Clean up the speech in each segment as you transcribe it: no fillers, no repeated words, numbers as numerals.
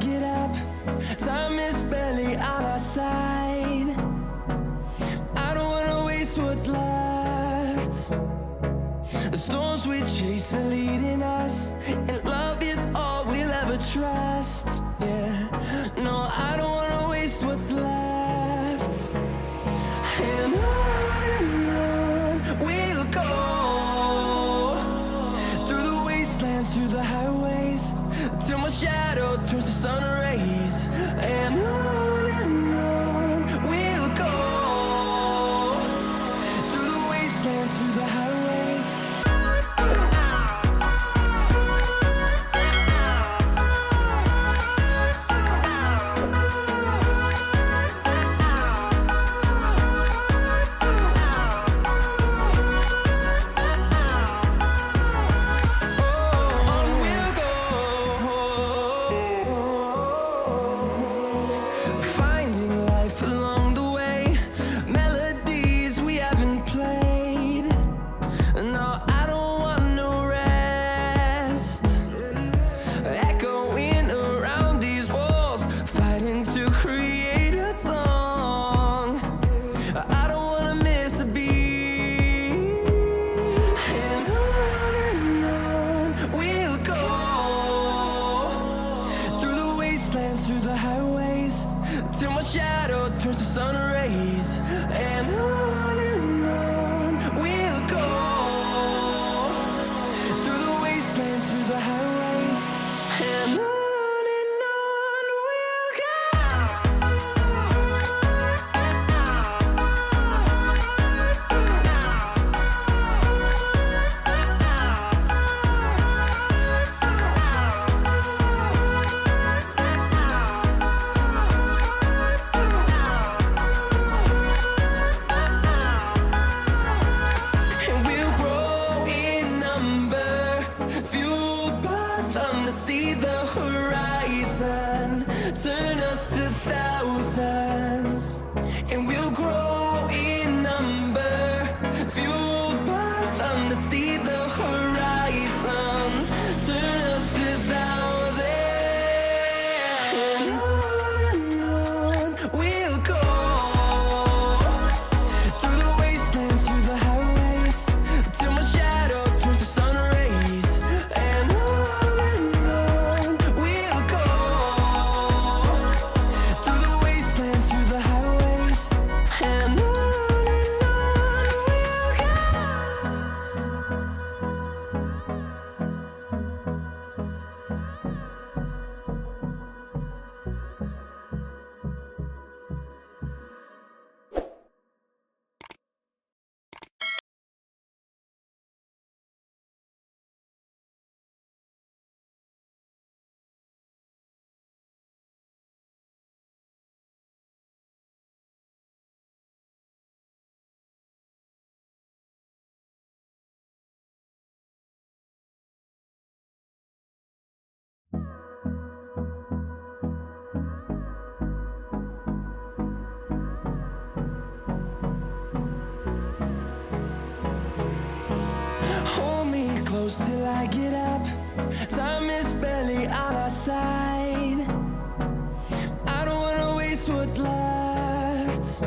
get up. Time is barely on our side. I don't wanna waste what's left. The storms we chase are leading us, and love is all we'll ever trust. Yeah, no, I don't wanna waste what's left. And on we'll go, through the wastelands, through the highways, till my shadow turns to sun rays. And on we'll go, through the wastelands, through the highways. Through the highways, till my shadow turns to sun rays. And on we'll go, through the wastelands, through the highways. And on we'll go. See the horizon, turn us to thousands, and we'll grow in number, fueled by them to see the horizon, turn us to thousands. And on we'll go, through the wastelands, through the highways, till my shadow turns to sun rays. And close till I get up. Time is barely on our side. I don't wanna waste what's left.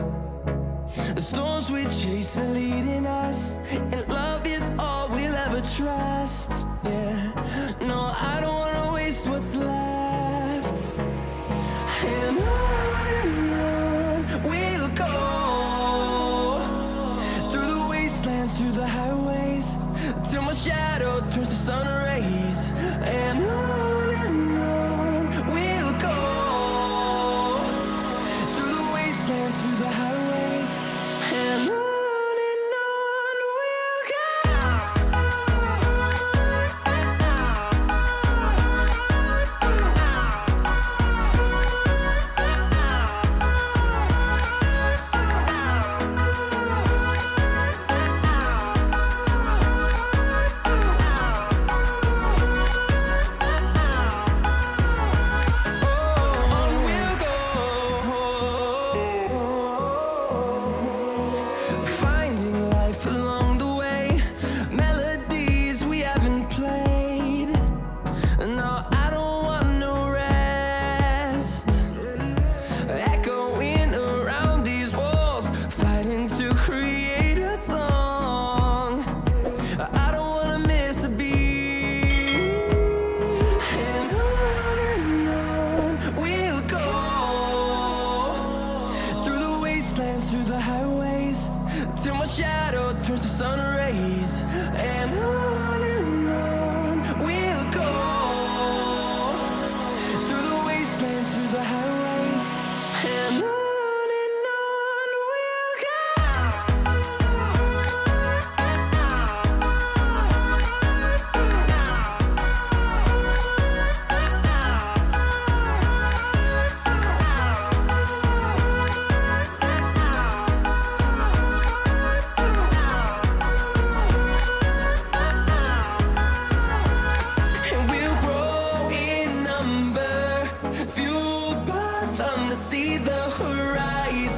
The storms we chase are leading us, and love is all we'll ever trust. Yeah, no, I don't wanna waste what's left. And on we'll go, through the wastelands, through the highways, till my shadow turns to sun rays. And on we'll go, through the wastelands, through the highways. And on we'll go.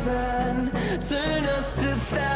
sun, turn us to thousands.